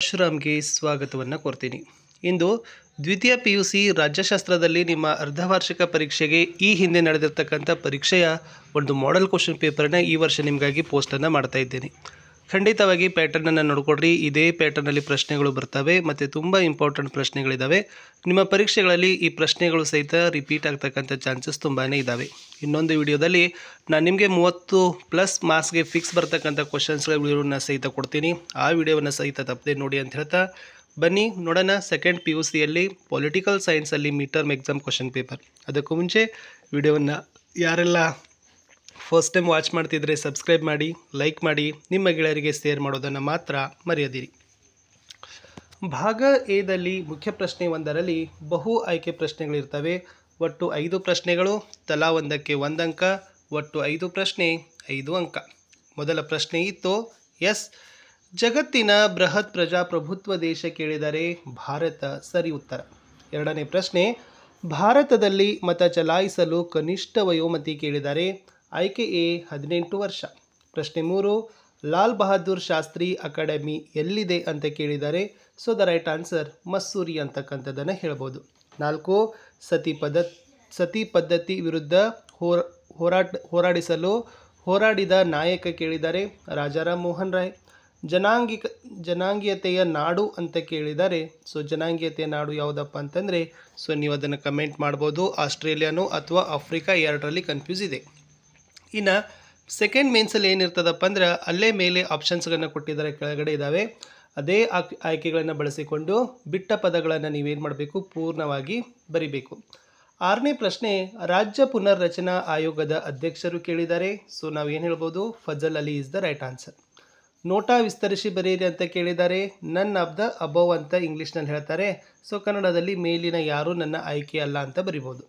ಪರಶುರಾಮ್ಗೆ ಸ್ವಾಗತವನ್ನು ಕೋರ್ತೀನಿ. ಇಂದು ದ್ವಿತೀಯ PUC ರಾಜ್ಯಶಾಸ್ತ್ರದಲ್ಲಿ ನಿಮ್ಮ ಅರ್ಧವಾರ್ಷಿಕ ಪರೀಕ್ಷೆಗೆ ಈ ಹಿಂದೆ ನಡೆದಿರ್ತಕ್ಕಂಥ ಪರೀಕ್ಷೆಯ ಒಂದು ಮಾಡೆಲ್ ಕ್ವಶನ್ ಪೇಪರ್ನ ಈ ವರ್ಷ ನಿಮಗಾಗಿ ಪೋಸ್ಟನ್ನು ಮಾಡ್ತಾ ಇದ್ದೀನಿ. ಖಂಡಿತವಾಗಿ ಪ್ಯಾಟರ್ನನ್ನು ನೋಡಿಕೊಡ್ರಿ. ಇದೇ ಪ್ಯಾಟರ್ನಲ್ಲಿ ಪ್ರಶ್ನೆಗಳು ಬರ್ತವೆ ಮತ್ತು ತುಂಬ ಇಂಪಾರ್ಟೆಂಟ್ ಪ್ರಶ್ನೆಗಳಿದ್ದಾವೆ. ನಿಮ್ಮ ಪರೀಕ್ಷೆಗಳಲ್ಲಿ ಈ ಪ್ರಶ್ನೆಗಳು ಸಹಿತ ರಿಪೀಟ್ ಆಗ್ತಕ್ಕಂಥ ಚಾನ್ಸಸ್ ತುಂಬಾ ಇದ್ದಾವೆ. ಇನ್ನೊಂದು ವಿಡಿಯೋದಲ್ಲಿ ನಾನು ನಿಮಗೆ 30+ ಮಾರ್ಕ್ಸ್ಗೆ ಫಿಕ್ಸ್ ಬರ್ತಕ್ಕಂಥ ಕ್ವಶನ್ಸ್ಗಳ ವಿಡಿಯೋನ ಸಹಿತ ಕೊಡ್ತೀನಿ. ಆ ವಿಡಿಯೋವನ್ನು ಸಹಿತ ತಪ್ಪದೆ ನೋಡಿ ಅಂತ ಹೇಳ್ತಾ ಬನ್ನಿ ನೋಡೋಣ. ಸೆಕೆಂಡ್ PUCಯಲ್ಲಿ ಪೊಲಿಟಿಕಲ್ ಸೈನ್ಸಲ್ಲಿ mid term exam question paper. ಅದಕ್ಕೂ ಮುಂಚೆ ವಿಡಿಯೋವನ್ನು ಯಾರೆಲ್ಲ ಫಸ್ಟ್ ಟೈಮ್ ವಾಚ್ ಮಾಡ್ತಿದ್ರೆ ಸಬ್ಸ್ಕ್ರೈಬ್ ಮಾಡಿ, ಲೈಕ್ ಮಾಡಿ, ನಿಮ್ಮ ಗೆಳೆಯರಿಗೆ ಶೇರ್ ಮಾಡೋದನ್ನು ಮಾತ್ರ ಮರೆಯದಿರಿ. ಭಾಗ ಎದಲ್ಲಿ ಮುಖ್ಯ ಪ್ರಶ್ನೆ ಒಂದರಲ್ಲಿ ಬಹು ಆಯ್ಕೆ ಪ್ರಶ್ನೆಗಳಿರ್ತವೆ. ಒಟ್ಟು 5 ಪ್ರಶ್ನೆಗಳು, ತಲಾ ಒಂದಕ್ಕೆ 1 ಅಂಕ, ಒಟ್ಟು 5 ಪ್ರಶ್ನೆ 5 ಅಂಕ. ಮೊದಲ ಪ್ರಶ್ನೆ ಇತ್ತು ಎಸ್, ಜಗತ್ತಿನ ಬೃಹತ್ ಪ್ರಜಾಪ್ರಭುತ್ವ ದೇಶ ಕೇಳಿದರೆ ಭಾರತ ಸರಿ ಉತ್ತರ. ಎರಡನೇ ಪ್ರಶ್ನೆ, ಭಾರತದಲ್ಲಿ ಮತ ಚಲಾಯಿಸಲು ಕನಿಷ್ಠ ವಯೋಮಿತಿ ಕೇಳಿದರೆ ಆಯ್ಕೆ ಎ 18 ವರ್ಷ. ಪ್ರಶ್ನೆ 3, ಲಾಲ್ ಬಹದ್ದೂರ್ ಶಾಸ್ತ್ರಿ ಅಕಾಡೆಮಿ ಎಲ್ಲಿದೆ ಅಂತ ಕೇಳಿದರೆ so the right answer Mussoorie ಅಂತಕ್ಕಂಥದ್ದನ್ನು ಹೇಳ್ಬೋದು. 4, ಸತಿ ಪದ್ಧತಿ ವಿರುದ್ಧ ಹೋರಾಡಿದ ನಾಯಕ ಕೇಳಿದರೆ ರಾಜಾರಾಮ್ ಮೋಹನ್ ರಾಯ್. ಜನಾಂಗೀಯತೆಯ ನಾಡು ಅಂತ ಕೇಳಿದರೆ ಸೊ ಜನಾಂಗೀಯತೆಯ ನಾಡು ಯಾವುದಪ್ಪ ಅಂತಂದರೆ ಸೊ ನೀವು ಅದನ್ನು ಕಮೆಂಟ್ ಮಾಡ್ಬೋದು. ಆಸ್ಟ್ರೇಲಿಯಾನು ಅಥವಾ ಆಫ್ರಿಕಾ, ಎರಡರಲ್ಲಿ ಕನ್ಫ್ಯೂಸ್ ಇದೆ. ಇನ್ನು ಸೆಕೆಂಡ್ ಮೇನ್ಸಲ್ಲಿ ಏನಿರ್ತದಪ್ಪ ಅಂದ್ರೆ ಅಲ್ಲೇ ಮೇಲೆ ಆಪ್ಷನ್ಸ್ಗಳನ್ನು ಕೊಟ್ಟಿದ್ದಾರೆ, ಕೆಳಗಡೆ ಇದ್ದಾವೆ. ಅದೇ ಆಯ್ಕೆಗಳನ್ನು ಬಳಸಿಕೊಂಡು ಬಿಟ್ಟ ಪದಗಳನ್ನು ನೀವೇನು ಮಾಡಬೇಕು, ಪೂರ್ಣವಾಗಿ ಬರಿಬೇಕು. 6ನೇ ಪ್ರಶ್ನೆ, ರಾಜ್ಯ ಪುನರ್ರಚನಾ ಆಯೋಗದ ಅಧ್ಯಕ್ಷರು ಕೇಳಿದ್ದಾರೆ ಸೊ ನಾವೇನು ಹೇಳ್ಬೋದು, Fazal Ali is the right answer. NOTA ವಿಸ್ತರಿಸಿ ಬರೆಯಿರಿ ಅಂತ ಕೇಳಿದ್ದಾರೆ, ನನ್ ಆಫ್ ದ ಅಬೌವ್ ಅಂತ ಇಂಗ್ಲೀಷ್ನಲ್ಲಿ ಹೇಳ್ತಾರೆ. ಸೊ ಕನ್ನಡದಲ್ಲಿ ಮೇಲಿನ ಯಾರು ನನ್ನ ಆಯ್ಕೆ ಅಲ್ಲ ಅಂತ ಬರಿಬೋದು.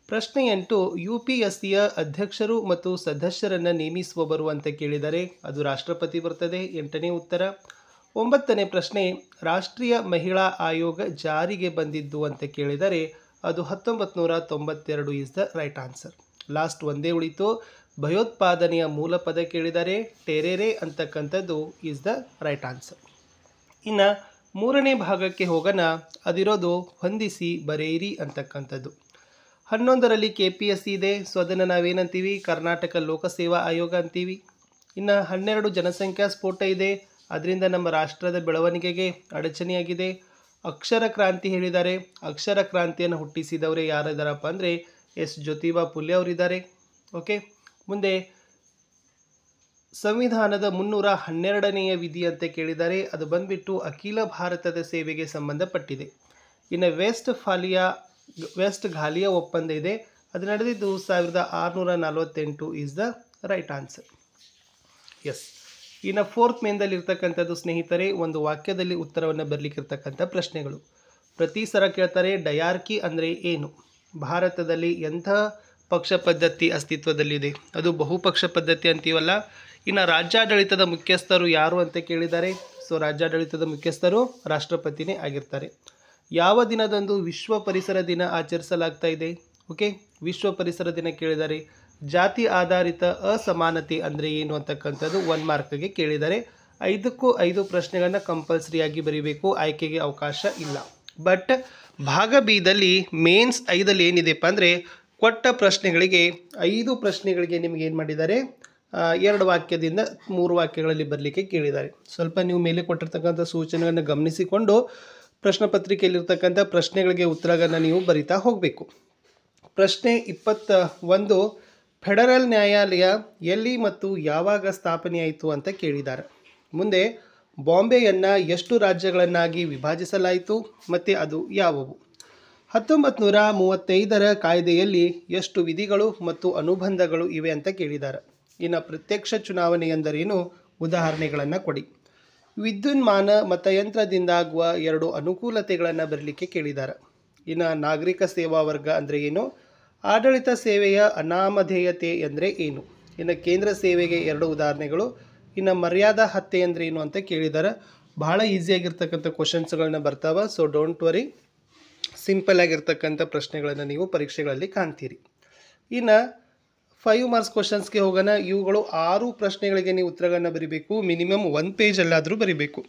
ಪ್ರಶ್ನೆ 8, UPSCಯ ಅಧ್ಯಕ್ಷರು ಮತ್ತು ಸದಸ್ಯರನ್ನು ನೇಮಿಸುವವರು ಅಂತ ಕೇಳಿದರೆ ಅದು ರಾಷ್ಟ್ರಪತಿ ಬರ್ತದೆ. 8ನೇ ಉತ್ತರ. 9ನೇ ಪ್ರಶ್ನೆ, ರಾಷ್ಟ್ರೀಯ ಮಹಿಳಾ ಆಯೋಗ ಜಾರಿಗೆ ಬಂದಿದ್ದು ಅಂತ ಕೇಳಿದರೆ ಅದು 1992 is the right answer. Last ಒಂದೇ ಉಳಿತು, ಭಯೋತ್ಪಾದನೆಯ ಮೂಲ ಪದ ಕೇಳಿದರೆ ಟೆರೇರೆ ಅಂತಕ್ಕಂಥದ್ದು ಈಸ್ ದ ರೈಟ್ ಆನ್ಸರ್. ಇನ್ನು 3ನೇ ಭಾಗಕ್ಕೆ ಹೋಗೋಣ. ಅದಿರೋದು ಹೊಂದಿಸಿ ಬರೆಯಿರಿ ಅಂತಕ್ಕಂಥದ್ದು. 11ರಲ್ಲಿ KPSC ಇದೆ ಸೊ ಅದನ್ನು ನಾವೇನಂತೀವಿ, ಕರ್ನಾಟಕ ಲೋಕಸೇವಾ ಆಯೋಗ ಅಂತೀವಿ. ಇನ್ನು 12 ಜನಸಂಖ್ಯಾ ಸ್ಫೋಟ ಇದೆ, ಅದರಿಂದ ನಮ್ಮ ರಾಷ್ಟ್ರದ ಬೆಳವಣಿಗೆಗೆ ಅಡಚಣೆಯಾಗಿದೆ. ಅಕ್ಷರ ಕ್ರಾಂತಿ ಹೇಳಿದ್ದಾರೆ, ಅಕ್ಷರ ಕ್ರಾಂತಿಯನ್ನು ಹುಟ್ಟಿಸಿದವರೇ ಯಾರಿದ್ದಾರಪ್ಪ ಅಂದರೆ ಎಸ್ ಜ್ಯೋತಿಬಾ ಫುಲೆ ಅವರಿದ್ದಾರೆ. ಓಕೆ, ಮುಂದೆ ಸಂವಿಧಾನದ 312ನೆಯ ವಿಧಿ ಅಂತ ಕೇಳಿದ್ದಾರೆ, ಅದು ಬಂದ್ಬಿಟ್ಟು ಅಖಿಲ ಭಾರತದ ಸೇವೆಗೆ ಸಂಬಂಧಪಟ್ಟಿದೆ. ಇನ್ನು ವೆಸ್ಟ್ ಘಾಲಿಯಾ ಒಪ್ಪಂದ ಇದೆ, ಅದು ನಡೆದಿದ್ದು 1648 is the right answer. Yes. ಇನ್ನು 4th ಮೇನ್ದಲ್ಲಿ ಇರ್ತಕ್ಕಂಥದ್ದು ಸ್ನೇಹಿತರೆ, ಒಂದು ವಾಕ್ಯದಲ್ಲಿ ಉತ್ತರವನ್ನು ಬರಲಿಕ್ಕಿರ್ತಕ್ಕಂಥ ಪ್ರಶ್ನೆಗಳು. ಪ್ರತಿ ಸಲ ಕೇಳ್ತಾರೆ ಡಯಾರ್ಕಿ ಅಂದರೆ ಏನು, ಭಾರತದಲ್ಲಿ ಎಂಥ ಪಕ್ಷ ಪದ್ಧತಿ ಅಸ್ತಿತ್ವದಲ್ಲಿದೆ, ಅದು ಬಹುಪಕ್ಷ ಪದ್ಧತಿ ಅಂತೀವಲ್ಲ. ಇನ್ನು ರಾಜ್ಯಾಡಳಿತದ ಮುಖ್ಯಸ್ಥರು ಯಾರು ಅಂತ ಕೇಳಿದ್ದಾರೆ, ಸೊ ರಾಜ್ಯಾಡಳಿತದ ಮುಖ್ಯಸ್ಥರು ರಾಷ್ಟ್ರಪತಿನೇ ಆಗಿರ್ತಾರೆ. ಯಾವ ದಿನದಂದು ವಿಶ್ವ ಪರಿಸರ ದಿನ ಆಚರಿಸಲಾಗ್ತಾ ಇದೆ, ಓಕೆ, ವಿಶ್ವ ಪರಿಸರ ದಿನ ಕೇಳಿದ್ದಾರೆ. ಜಾತಿ ಆಧಾರಿತ ಅಸಮಾನತೆ ಅಂದರೆ ಏನು ಅಂತಕ್ಕಂಥದ್ದು 1 ಮಾರ್ಕ್ಗೆ ಕೇಳಿದ್ದಾರೆ. 5ಕ್ಕೂ 5 ಪ್ರಶ್ನೆಗಳನ್ನು ಕಂಪಲ್ಸರಿಯಾಗಿ ಬರೀಬೇಕು, ಆಯ್ಕೆಗೆ ಅವಕಾಶ ಇಲ್ಲ. ಬಟ್ ಭಾಗ ಬಿದಲ್ಲಿ ಮೇನ್ಸ್ 5ದಲ್ಲಿ ಏನಿದೆಪ್ಪ ಅಂದರೆ ಕೊಟ್ಟ ಪ್ರಶ್ನೆಗಳಿಗೆ 5 ಪ್ರಶ್ನೆಗಳಿಗೆ ನಿಮಗೆ ಏನು ಮಾಡಿದ್ದಾರೆ, 2 ವಾಕ್ಯದಿಂದ 3 ವಾಕ್ಯಗಳಲ್ಲಿ ಬರಲಿಕ್ಕೆ ಕೇಳಿದ್ದಾರೆ. ಸ್ವಲ್ಪ ನೀವು ಮೇಲೆ ಕೊಟ್ಟಿರ್ತಕ್ಕಂಥ ಸೂಚನೆಗಳನ್ನು ಗಮನಿಸಿಕೊಂಡು ಪ್ರಶ್ನೆ ಪತ್ರಿಕೆಯಲ್ಲಿರ್ತಕ್ಕಂಥ ಪ್ರಶ್ನೆಗಳಿಗೆ ಉತ್ತರಗಳನ್ನು ನೀವು ಬರಿತಾ ಹೋಗಬೇಕು. ಪ್ರಶ್ನೆ 21, ಫೆಡರಲ್ ನ್ಯಾಯಾಲಯ ಎಲ್ಲಿ ಮತ್ತು ಯಾವಾಗ ಸ್ಥಾಪನೆಯಾಯಿತು ಅಂತ ಕೇಳಿದ್ದಾರೆ. ಮುಂದೆ ಬಾಂಬೆಯನ್ನು ಎಷ್ಟು ರಾಜ್ಯಗಳನ್ನಾಗಿ ವಿಭಜಿಸಲಾಯಿತು ಮತ್ತು ಅದು ಯಾವುವು. 1935ರ ಕಾಯ್ದೆಯಲ್ಲಿ ಎಷ್ಟು ವಿಧಿಗಳು ಮತ್ತು ಅನುಬಂಧಗಳು ಇವೆ ಅಂತ ಕೇಳಿದ್ದಾರೆ. ಇನ್ನು ಪ್ರತ್ಯಕ್ಷ ಚುನಾವಣೆ ಎಂದರೇನು, ಉದಾಹರಣೆಗಳನ್ನು ಕೊಡಿ. ವಿದ್ಯುನ್ಮಾನ ಮತಯಂತ್ರದಿಂದಾಗುವ 2 ಅನುಕೂಲತೆಗಳನ್ನು ಬರಲಿಕ್ಕೆ ಕೇಳಿದ್ದಾರೆ. ಇನ್ನು ನಾಗರಿಕ ಸೇವಾ ವರ್ಗ ಅಂದರೆ ಏನು, ಆಡಳಿತ ಸೇವೆಯ ಅನಾಮಧೇಯತೆ ಅಂದರೆ ಏನು. ಇನ್ನು ಕೇಂದ್ರ ಸೇವೆಗೆ 2 ಉದಾಹರಣೆಗಳು. ಇನ್ನು ಮರ್ಯಾದಾ ಹತ್ಯೆ ಅಂದರೆ ಏನು ಅಂತ ಕೇಳಿದ್ದಾರೆ. ಬಹಳ ಈಸಿಯಾಗಿರ್ತಕ್ಕಂಥ ಕ್ವಶನ್ಸ್ಗಳನ್ನ ಬರ್ತಾವೆ, ಸೊ ಡೋಂಟ್ ವರಿ, ಸಿಂಪಲ್ ಆಗಿರ್ತಕ್ಕಂಥ ಪ್ರಶ್ನೆಗಳನ್ನು ನೀವು ಪರೀಕ್ಷೆಗಳಲ್ಲಿ ಕಾಣ್ತೀರಿ. ಇನ್ನು 5 ಮಾರ್ಕ್ಸ್ ಕ್ವಶನ್ಸ್ಗೆ ಹೋಗೋಣ. ಇವುಗಳು 6 ಪ್ರಶ್ನೆಗಳಿಗೆ ನೀವು ಉತ್ತರಗಳನ್ನು ಬರೀಬೇಕು. ಮಿನಿಮಮ್ 1 ಪೇಜಲ್ಲಾದರೂ ಬರೀಬೇಕು.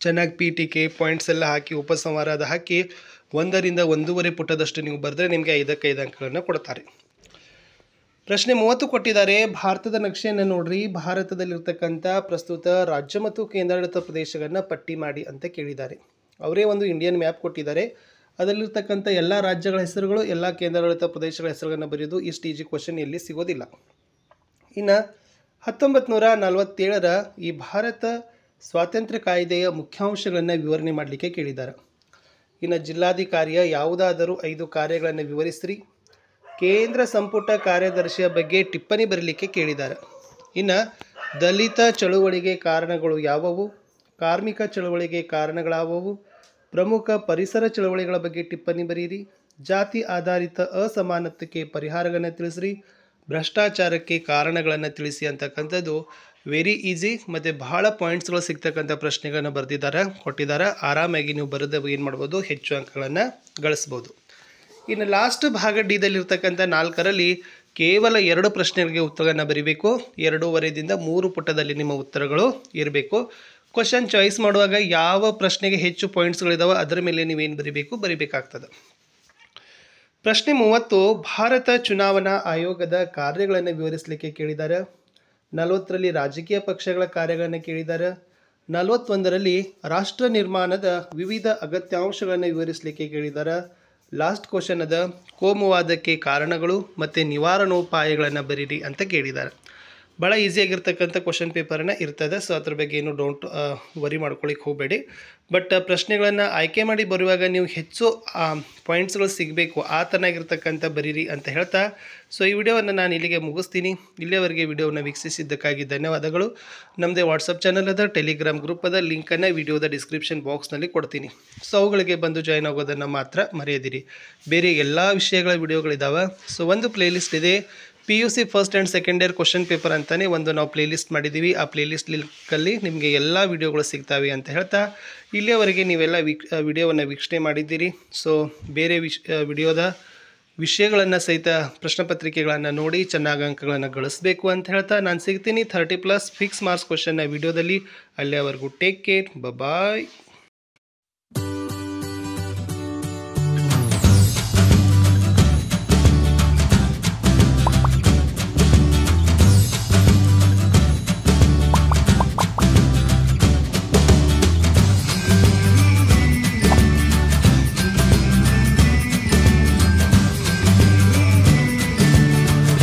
ಚೆನ್ನಾಗಿ ಪೀಠಿಕೆ ಪಾಯಿಂಟ್ಸ್ ಎಲ್ಲ ಹಾಕಿ ಉಪಸಂಹಾರ ಅದು ಹಾಕಿ 1 ರಿಂದ 1.5 ಪುಟದಷ್ಟು ನೀವು ಬರೆದ್ರೆ ನಿಮಗೆ 5ಕ್ಕೆ 5 ಅಂಕಗಳನ್ನು ಕೊಡ್ತಾರೆ. ಪ್ರಶ್ನೆ 30 ಕೊಟ್ಟಿದ್ದಾರೆ. ಭಾರತದ ನಕ್ಷೆಯನ್ನು ನೋಡ್ರಿ, ಭಾರತದಲ್ಲಿರ್ತಕ್ಕಂಥ ಪ್ರಸ್ತುತ ರಾಜ್ಯ ಮತ್ತು ಕೇಂದ್ರಾಡಳಿತ ಪ್ರದೇಶಗಳನ್ನು ಪಟ್ಟಿ ಮಾಡಿ ಅಂತ ಕೇಳಿದ್ದಾರೆ. ಅವರೇ ಒಂದು ಇಂಡಿಯನ್ ಮ್ಯಾಪ್ ಕೊಟ್ಟಿದ್ದಾರೆ. ಅದರಲ್ಲಿರ್ತಕ್ಕಂಥ ಎಲ್ಲ ರಾಜ್ಯಗಳ ಹೆಸರುಗಳು, ಎಲ್ಲ ಕೇಂದ್ರಾಡಳಿತ ಪ್ರದೇಶಗಳ ಹೆಸರುಗಳನ್ನು ಬರೆಯೋದು ಇಷ್ಟು ಈಜಿ ಕ್ವಶನ್ ಎಲ್ಲಿ ಸಿಗೋದಿಲ್ಲ. ಇನ್ನು 1947ರ ಈ ಭಾರತ ಸ್ವಾತಂತ್ರ್ಯ ಕಾಯ್ದೆಯ ಮುಖ್ಯಾಂಶಗಳನ್ನು ವಿವರಣೆ ಮಾಡಲಿಕ್ಕೆ ಕೇಳಿದ್ದಾರೆ. ಇನ್ನು ಜಿಲ್ಲಾಧಿಕಾರಿಯ ಯಾವುದಾದರೂ 5 ಕಾರ್ಯಗಳನ್ನು ವಿವರಿಸ್ರಿ. ಕೇಂದ್ರ ಸಂಪುಟ ಕಾರ್ಯದರ್ಶಿಯ ಬಗ್ಗೆ ಟಿಪ್ಪಣಿ ಬರಲಿಕ್ಕೆ ಕೇಳಿದ್ದಾರೆ. ಇನ್ನು ದಲಿತ ಚಳುವಳಿಗೆ ಕಾರಣಗಳು ಯಾವುವು, ಕಾರ್ಮಿಕ ಚಳುವಳಿಗೆ ಕಾರಣಗಳಾವುವು, ಪ್ರಮುಖ ಪರಿಸರ ಚಳುವಳಿಗಳ ಬಗ್ಗೆ ಟಿಪ್ಪಣಿ ಬರೀರಿ, ಜಾತಿ ಆಧಾರಿತ ಅಸಮಾನತೆಗೆ ಪರಿಹಾರಗಳನ್ನು ತಿಳಿಸ್ರಿ, ಭ್ರಷ್ಟಾಚಾರಕ್ಕೆ ಕಾರಣಗಳನ್ನು ತಿಳಿಸಿ ಅಂತಕ್ಕಂಥದ್ದು ವೆರಿ ಈಸಿ ಮತ್ತು ಬಹಳ ಪಾಯಿಂಟ್ಸ್ಗಳು ಸಿಗ್ತಕ್ಕಂಥ ಪ್ರಶ್ನೆಗಳನ್ನು ಕೊಟ್ಟಿದ್ದಾರೆ. ಆರಾಮಾಗಿ ನೀವು ಬರೆದು ಏನು ಮಾಡ್ಬೋದು, ಹೆಚ್ಚು ಅಂಕಗಳನ್ನು ಗಳಿಸ್ಬೋದು. ಇನ್ನು ಲಾಸ್ಟ್ ಭಾಗ ಡಿದಲ್ಲಿರ್ತಕ್ಕಂಥ 4ರಲ್ಲಿ ಕೇವಲ 2 ಪ್ರಶ್ನೆಗಳಿಗೆ ಉತ್ತರಗಳನ್ನು ಬರೀಬೇಕು. 2.5ರಿಂದ 3 ಪುಟದಲ್ಲಿ ನಿಮ್ಮ ಉತ್ತರಗಳು ಇರಬೇಕು. ಕ್ವಶನ್ ಚಾಯ್ಸ್ ಮಾಡುವಾಗ ಯಾವ ಪ್ರಶ್ನೆಗೆ ಹೆಚ್ಚು ಪಾಯಿಂಟ್ಸ್ಗಳಿದಾವೆ ಅದರ ಮೇಲೆ ನೀವೇನು ಬರೀಬೇಕಾಗ್ತದೆ. ಪ್ರಶ್ನೆ 30 ಭಾರತ ಚುನಾವಣಾ ಆಯೋಗದ ಕಾರ್ಯಗಳನ್ನು ವಿವರಿಸಲಿಕ್ಕೆ ಕೇಳಿದ್ದಾರೆ. 40ರಲ್ಲಿ ರಾಜಕೀಯ ಪಕ್ಷಗಳ ಕಾರ್ಯಗಳನ್ನು ಕೇಳಿದ್ದಾರೆ. 41ರಲ್ಲಿ ರಾಷ್ಟ್ರ ನಿರ್ಮಾಣದ ವಿವಿಧ ಅಗತ್ಯಾಂಶಗಳನ್ನು ವಿವರಿಸಲಿಕ್ಕೆ ಕೇಳಿದ್ದಾರೆ. ಲಾಸ್ಟ್ ಕ್ವಶನ್ ಅದ ಕೋಮುವಾದಕ್ಕೆ ಕಾರಣಗಳು ಮತ್ತು ನಿವಾರಣೋಪಾಯಗಳನ್ನು ಬರೀರಿ ಅಂತ ಕೇಳಿದ್ದಾರೆ. ಭಾಳ ಈಸಿಯಾಗಿರ್ತಕ್ಕಂಥ ಕ್ವಶನ್ ಪೇಪರನ್ನು ಇರ್ತದೆ. ಸೊ ಅದ್ರ ಬಗ್ಗೆ ಏನು ಡೋಂಟ್ ವರಿ ಮಾಡ್ಕೊಳ್ಳಿಕ್ಕೆ ಹೋಗಬೇಡಿ. ಬಟ್ ಪ್ರಶ್ನೆಗಳನ್ನು ಆಯ್ಕೆ ಮಾಡಿ ಬರುವಾಗ ನೀವು ಹೆಚ್ಚು ಪಾಯಿಂಟ್ಸ್ಗಳು ಸಿಗಬೇಕು, ಆ ಥರನಾಗಿರ್ತಕ್ಕಂಥ ಬರೀರಿ ಅಂತ ಹೇಳ್ತಾ ಸೊ ಈ ವಿಡಿಯೋವನ್ನು ನಾನು ಇಲ್ಲಿಗೆ ಮುಗಿಸ್ತೀನಿ. ಇಲ್ಲಿಯವರೆಗೆ ವಿಡಿಯೋವನ್ನು ವೀಕ್ಷಿಸಿದ್ದಕ್ಕಾಗಿ ಧನ್ಯವಾದಗಳು. ನಮ್ಮದೇ ವಾಟ್ಸಪ್ ಚಾನಲ್ ಅದ, ಟೆಲಿಗ್ರಾಮ್ ಗ್ರೂಪ್ ಅದ, ಲಿಂಕನ್ನು ವಿಡಿಯೋದ ಡಿಸ್ಕ್ರಿಪ್ಷನ್ ಬಾಕ್ಸ್ನಲ್ಲಿ ಕೊಡ್ತೀನಿ. ಸೊ ಅವುಗಳಿಗೆ ಬಂದು ಜಾಯ್ನ್ ಆಗೋದನ್ನು ಮಾತ್ರ ಮರೆಯದಿರಿ. ಬೇರೆ ಎಲ್ಲ ವಿಷಯಗಳ ವಿಡಿಯೋಗಳಿದ್ದಾವೆ. ಸೊ ಒಂದು ಪ್ಲೇಲಿಸ್ಟ್ ಇದೆ, PUC first and second year question paper ಅಂತಲೇ ಒಂದು ನಾವು ಪ್ಲೇಲಿಸ್ಟ್ ಮಾಡಿದ್ದೀವಿ. ಆ ಪ್ಲೇಲಿಸ್ಟ್ ಲಿಂಕಲ್ಲಿ ನಿಮಗೆ ಎಲ್ಲ ವಿಡಿಯೋಗಳು ಸಿಗ್ತವೆ ಅಂತ ಹೇಳ್ತಾ ಇಲ್ಲಿಯವರೆಗೆ ನೀವೆಲ್ಲ ವಿಡಿಯೋವನ್ನು ವೀಕ್ಷಣೆ ಮಾಡಿದ್ದೀರಿ. ಸೊ ಬೇರೆ ವಿಡಿಯೋದ ವಿಷಯಗಳನ್ನು ಸಹಿತ ಪ್ರಶ್ನೆ ಪತ್ರಿಕೆಗಳನ್ನು ನೋಡಿ ಚೆನ್ನಾಗಿ ಅಂಕಗಳನ್ನು ಗಳಿಸಬೇಕು ಅಂತ ಹೇಳ್ತಾ ನಾನು ಸಿಗ್ತೀನಿ 30+ ಫಿಕ್ಸ್ ಮಾರ್ಕ್ಸ್ ಕ್ವಶನ್ನ ವಿಡಿಯೋದಲ್ಲಿ. ಅಲ್ಲಿಯವರೆಗೂ ಟೇಕ್ ಕೇರ್, ಬಾಯ್.